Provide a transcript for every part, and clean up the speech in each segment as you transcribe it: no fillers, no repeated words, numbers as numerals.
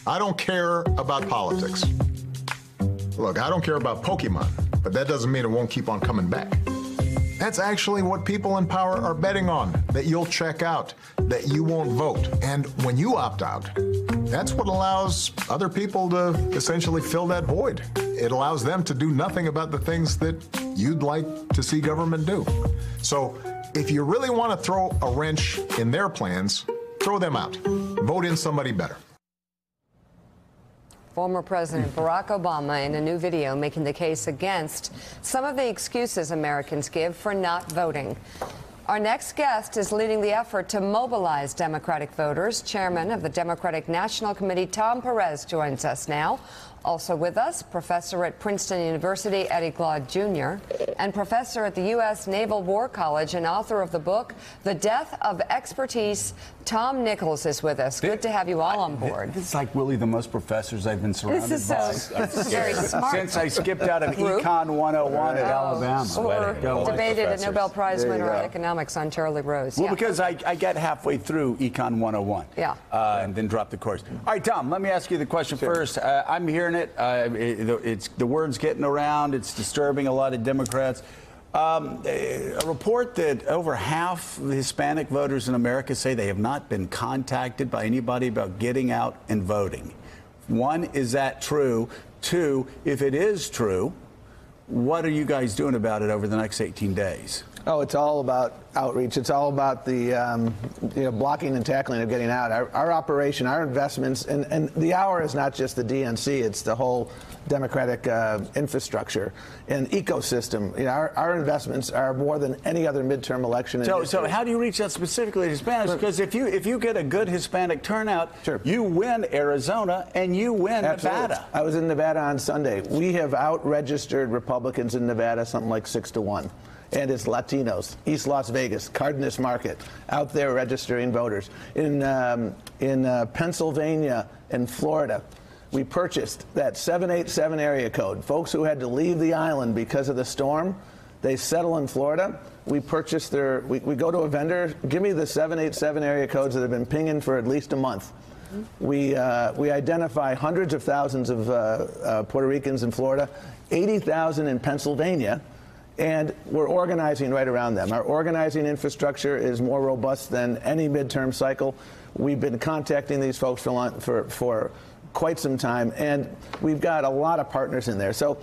I don't care about politics. Look, I don't care about Pokemon, but that doesn't mean it won't keep on coming back. That's actually what people in power are betting on, that you'll check out, that you won't vote. And when you opt out, that's what allows other people to essentially fill that void. It allows them to do nothing about the things that you'd like to see government do. So if you really want to throw a wrench in their plans, throw them out. Vote in somebody better. Former President Barack Obama in a new video making the case against some of the excuses Americans give for not voting. Our next guest is leading the effort to mobilize Democratic voters. Chairman of the Democratic National Committee, Tom Perez, joins us now. Also with us, professor at Princeton University, Eddie Glaude Jr., and professor at the U.S. Naval War College and author of the book, The Death of Expertise, Tom Nichols is with us. Good to have you all on board. This is like really the most professors I've been surrounded this is very smart. Since I skipped out of Econ 101 at Alabama. Or debated a Nobel Prize winner in economics on Charlie Rose. Well, because I got halfway through Econ 101. Yeah. And then dropped the course. All right, Tom, let me ask you the question first. I'm hearing it. It's the word's getting around. It's disturbing a lot of Democrats. A report that over half the Hispanic voters in America say they have not been contacted by anybody about getting out and voting. One, is that true? Two, if it is true, what are you guys doing about it over the next 18 days? Oh, it's all about outreach. It's all about the blocking and tackling of getting out. Our operation, our investments, and the hour is not just the DNC. It's the whole Democratic infrastructure and ecosystem. You know, our investments are more than any other midterm election. So how do you reach out specifically to Hispanics? Because if you get a good Hispanic turnout, you win Arizona and you win Nevada. I was in Nevada on Sunday. We have out-registered Republicans in Nevada something like 6-1. And it's Latinos, East Las Vegas, Cardenas Market, out there registering voters. In Pennsylvania and Florida, we purchased that 787 area code. Folks who had to leave the island because of the storm, they settle in Florida. We purchase we go to a vendor, give me the 787 area codes that have been pinging for at least a month. We identify hundreds of thousands of Puerto Ricans in Florida, 80,000 in Pennsylvania, and we're organizing right around them. Our organizing infrastructure is more robust than any midterm cycle. We've been contacting these folks for quite some time, and we've got a lot of partners in there. So,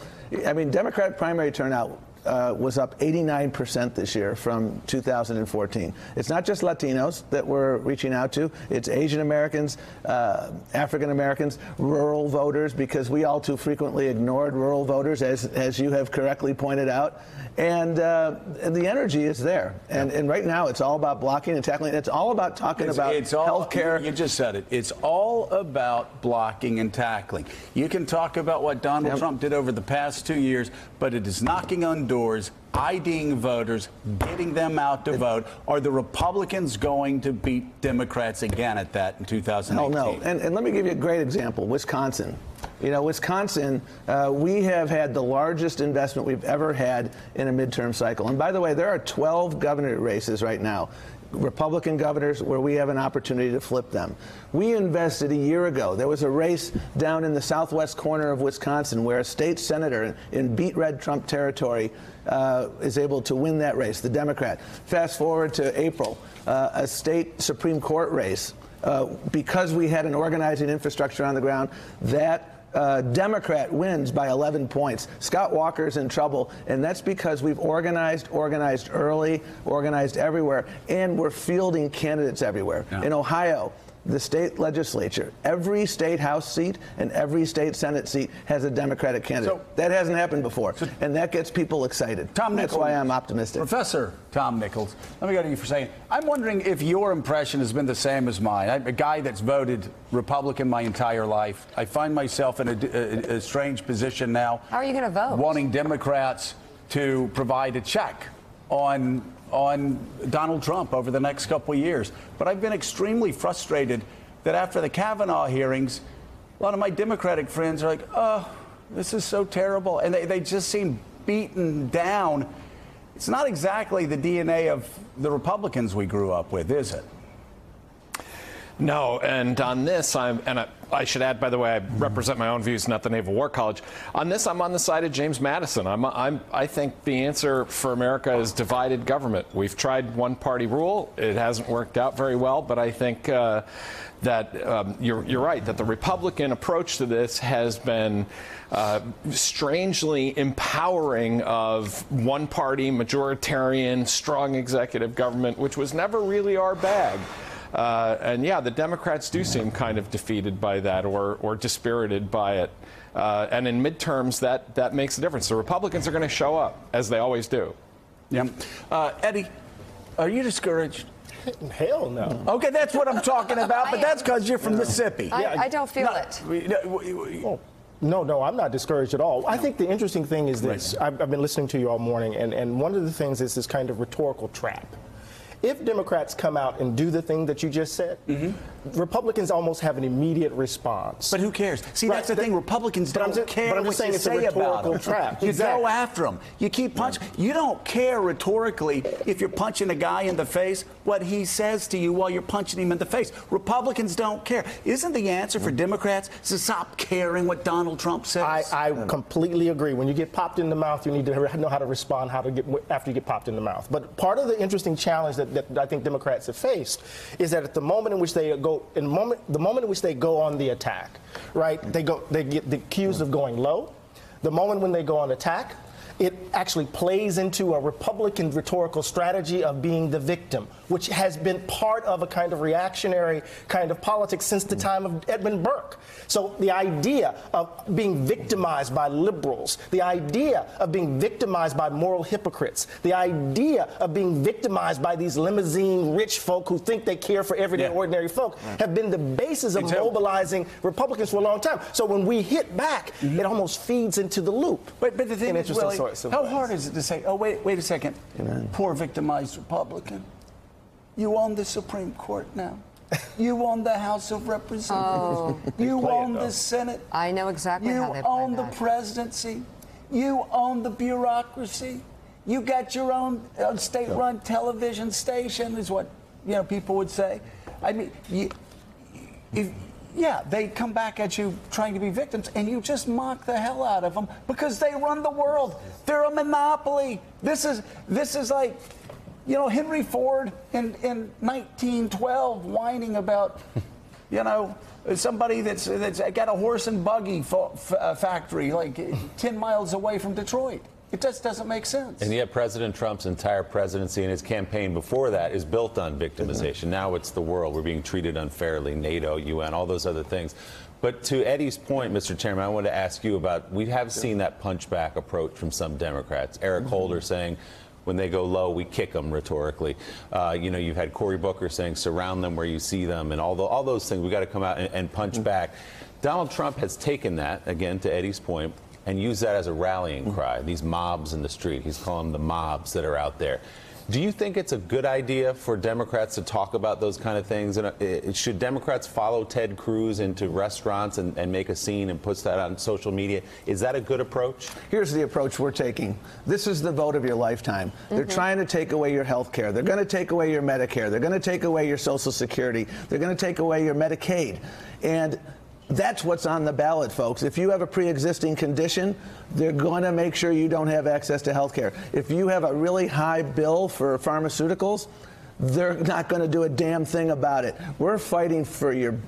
I mean, Democratic primary turnout was up 89% this year from 2014. It's not just Latinos that we're reaching out to. It's Asian Americans, African Americans, rural voters, because we all too frequently ignored rural voters, as you have correctly pointed out. And the energy is there. And right now it's all about blocking and tackling. It's all about talking about health care. You just said it. It's all about blocking and tackling. You can talk about what Donald Trump did over the past 2 years, but it is knocking on doors, IDing voters, getting them out to vote. Are the Republicans going to beat Democrats again at that in 2018? Hell no. And let me give you a great example. Wisconsin. You know, Wisconsin, we have had the largest investment we've ever had in a midterm cycle. And by the way, there are 12 governor races right now, Republican governors, where we have an opportunity to flip them. We invested a year ago. There was a race down in the southwest corner of Wisconsin where a state senator in beat red Trump territory is able to win that race, the Democrat. Fast forward to April, a state Supreme Court race. Because we had an organizing infrastructure on the ground, that Democrat wins by 11 points. Scott Walker's in trouble, and that's because we've organized early, organized everywhere, and we're fielding candidates everywhere. Yeah. In Ohio, the state legislature, every state House seat and every state Senate seat has a Democratic candidate. So, that hasn't happened before, and that gets people excited. Tom Nichols, that's why I'm optimistic. Professor Tom Nichols, let me go to you for a second. I'm wondering if your impression has been the same as mine. I'm a guy that's voted Republican my entire life. I find myself in a strange position now. How are you going to vote? Wanting Democrats to provide a check on Donald Trump over the next couple of years. But I've been extremely frustrated that after the Kavanaugh hearings, a lot of my Democratic friends are like, oh, this is so terrible. And they just seem beaten down. It's not exactly the DNA of the Republicans we grew up with, is it? No, and on this, I should add, by the way, I represent my own views, not the Naval War College. On this, I'm on the side of James Madison. I think the answer for America is divided government. We've tried one-party rule. It hasn't worked out very well, but I think that you're right, that the Republican approach to this has been strangely empowering of one-party, majoritarian, strong executive government, which was never really our bag. And yeah, the Democrats do seem kind of defeated by that or dispirited by it. And in midterms, that makes a difference. The Republicans are going to show up, as they always do. Yeah. Eddie, are you discouraged? Hell no. Okay, that's what I'm talking about, but that's because you're from Mississippi. I don't feel it. No, I'm not discouraged at all. I think the interesting thing is this. I've been listening to you all morning, and one of the things is this kind of rhetorical trap. If Democrats come out and do the thing that you just said, Republicans almost have an immediate response. But who cares? See, that's the thing. Republicans don't care but I'm just what saying you it's a say about rhetorical them. trap. You Exactly. go after them. You keep punching. You don't care rhetorically if you're punching a guy in the face what he says to you while you're punching him in the face. Republicans don't care. Isn't the answer for Democrats to stop caring what Donald Trump says? I completely agree. When you get popped in the mouth, you need to know how to respond after you get popped in the mouth. But part of the interesting challenge that I think Democrats have faced is that at the moment in which they go, the moment in which they go on the attack, right? They get accused of going low. The moment when they go on attack, it actually plays into a Republican rhetorical strategy of being the victim, which has been part of a kind of reactionary kind of politics since the time of Edmund Burke. So the idea of being victimized by liberals, the idea of being victimized by moral hypocrites, the idea of being victimized by these limousine rich folk who think they care for everyday ordinary folk have been the basis of mobilizing Republicans for a long time. So when we hit back, it almost feeds into the loop. But the thing is, Willie, So how hard is it to say, oh, wait a second, poor victimized Republican, you own the Supreme Court now. You own the House of Representatives. You own the Senate. I know exactly how they You play own the that. presidency. You own the bureaucracy. You got your own state-run television station, is what people would say. I mean, yeah, they come back at you trying to be victims, and you just mock the hell out of them because they run the world. They're a monopoly. This is like, Henry Ford in 1912 whining about, somebody that's got a horse and buggy factory like 10 miles away from Detroit. It just doesn't make sense. And yet President Trump's entire presidency and his campaign before that is built on victimization. Now it's the world. We're being treated unfairly, NATO, UN, all those other things. But to Eddie's point, Mr. Chairman, I want to ask you about, we have seen that punchback approach from some Democrats. Eric Holder saying, when they go low, we kick them rhetorically. You've had Cory Booker saying, surround them where you see them, and all those things. We got to come out and punch back. Donald Trump has taken that, again, to Eddie's point, and use that as a rallying cry, these mobs in the street. He's calling them the mobs that are out there. Do you think it's a good idea for Democrats to talk about those kind of things? And should Democrats follow Ted Cruz into restaurants and make a scene and push that on social media? Is that a good approach? Here's the approach we're taking. This is the vote of your lifetime. They're trying to take away your health care. They're going to take away your Medicare. They're going to take away your Social Security. They're going to take away your Medicaid. And that's what's on the ballot, folks. If you have a pre-existing condition, they're going to make sure you don't have access to health care. If you have a really high bill for pharmaceuticals, they're not going to do a damn thing about it. We're fighting for your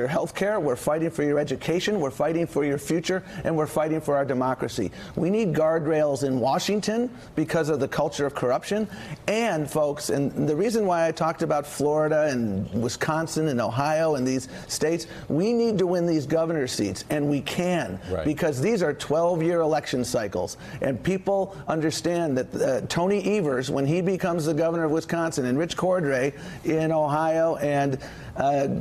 health care. We're fighting for your education. We're fighting for your future. And we're fighting for our democracy. We need guardrails in Washington because of the culture of corruption. And, folks, and the reason why I talked about Florida and Wisconsin and Ohio and these states, we need to win these governor seats. And we can. Right. Because these are 12-year election cycles. And people understand that Tony Evers, when he becomes the governor of Wisconsin, and Rich Cordray in Ohio, and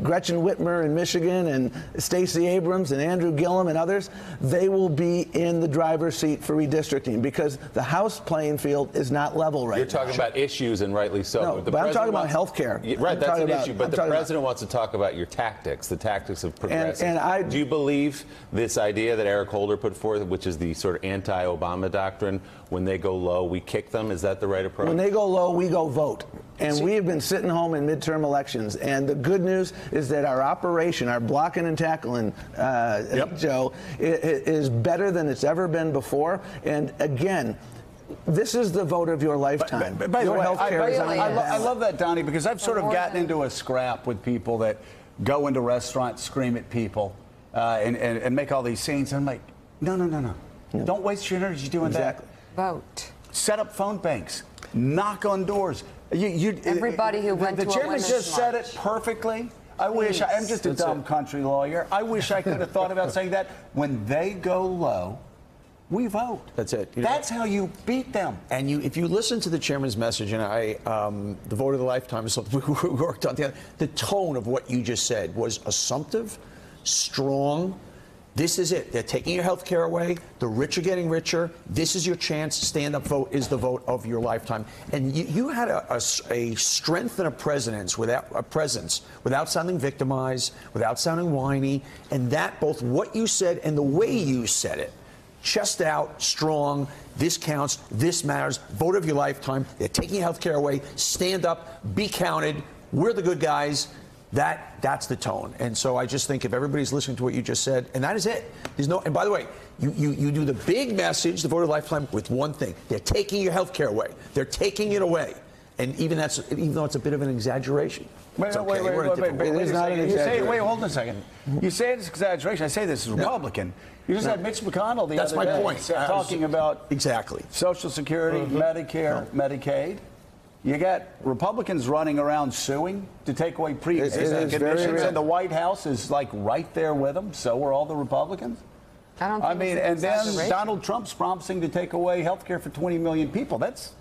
Gretchen Whitmer in Michigan, and Stacey Abrams and Andrew Gillum and others, they will be in the driver's seat for redistricting because the House playing field is not level right now. You're talking about issues, and rightly so. No, but I'm talking about health care. Right, that's an issue. But the president wants to talk about your tactics, the tactics of progressive. Do you believe this idea that Eric Holder put forth, which is the sort of anti-Obama doctrine, when they go low, we kick them. Is that the right approach? When they go low, we go vote. And we have been sitting home in midterm elections. And the good news is that our operation, our blocking and tackling, Joe, is better than it's ever been before. And again, this is the vote of your lifetime. By the way, I I love that, Donnie, because I've sort of gotten into a scrap with people that go into restaurants, scream at people, and make all these scenes. I'm like, no. Don't waste your energy doing that. Vote. Set up phone banks. Knock on doors. Everybody who went to a the chairman women's just said march. it perfectly. I wish I'm just a dumb country lawyer. I wish I could have thought about saying that. When they go low, we vote. That's it. That's how you beat them. And if you listen to the chairman's message, and the vote of the lifetime is something we worked on. The tone of what you just said was assumptive, strong. This is it. They're taking your health care away. The rich are getting richer. This is your chance. Stand-up vote is the vote of your lifetime. And you had a strength and a presence without sounding victimized, without sounding whiny, and that both what you said and the way you said it. Chest out, strong, this counts, this matters, vote of your lifetime. They're taking health care away. Stand up, be counted. We're the good guys. That's the tone. And so I just think if everybody's listening to what you just said, and that is it. There's no, and by the way, you do the big message, the vote of lifetime, with one thing. They're taking your health care away. They're taking it away. And even though it's a bit of an exaggeration. Wait, it's okay. it is not an exaggeration. Wait, hold on a second. You say it's exaggeration. I say this is Republican. You just had Mitch McConnell the That's other my day point. talking about exactly Social Security, Medicare, Medicaid. You got Republicans running around suing to take away pre-existing conditions, and the White House is like right there with them. So are all the Republicans. I mean, and then Donald Trump's promising to take away health care for 20 million people. That's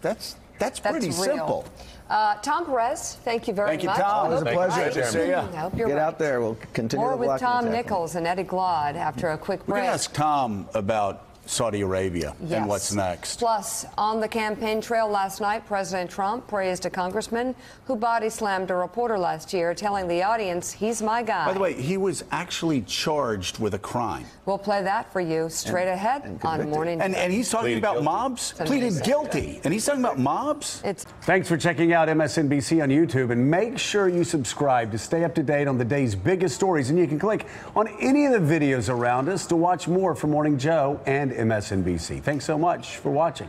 pretty simple. Tom Perez, thank you very much. Thank you, Tom. It was a pleasure. Good to see you. I hope you're Get right. out there. We'll continue More the with blocking Tom and tackling. Nichols and Eddie Glaude after a quick We're break. going to ask Tom about Saudi Arabia Yes. and what's next. Plus, on the campaign trail last night, President Trump praised a congressman who body slammed a reporter last year, telling the audience, he's my guy. By the way, he was actually charged with a crime. We'll play that for you straight ahead on Morning Joe. And he's talking about mobs? Pleaded guilty. And he's talking about mobs? Thanks for checking out MSNBC on YouTube, and make sure you subscribe to stay up to date on the day's biggest stories. And you can click on any of the videos around us to watch more from Morning Joe and MSNBC. Thanks so much for watching.